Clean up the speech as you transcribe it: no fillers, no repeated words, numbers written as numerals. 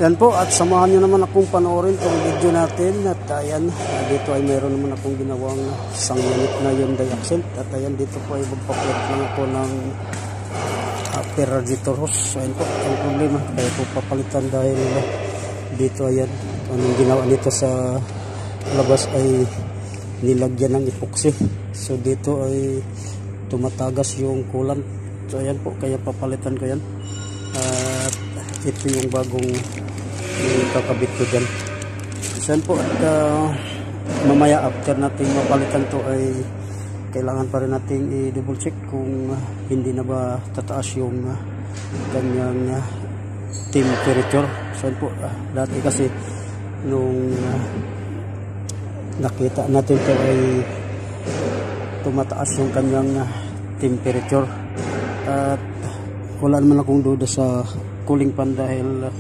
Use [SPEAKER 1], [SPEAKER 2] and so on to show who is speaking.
[SPEAKER 1] Yan po, at samahan nyo naman akong panoorin itong video natin. At ayan, dito ay mayroon naman akong ginawang sangyanit na yung diaxle. At ayan, dito po ay magpaplot lang ako ng upper radiator hose. So ayan po, ang problema, kaya po papalitan dahil dito ayan, anong ginawa nito sa labas ay nilagyan ng epoxy. So dito ay tumatagas yung coolant. So ayan po, kaya papalitan ko yan. At ito yung bagong kakabit ko dyan. So ayan po, at mamaya after natin mapalitan to ay kailangan pa rin natin i-double check kung hindi na ba tataas yung kanyang temperature. So ayan po, dati kasi nung nakita natin to ay tumataas yung kanyang temperature at wala naman akong duda sa cooling fan dahil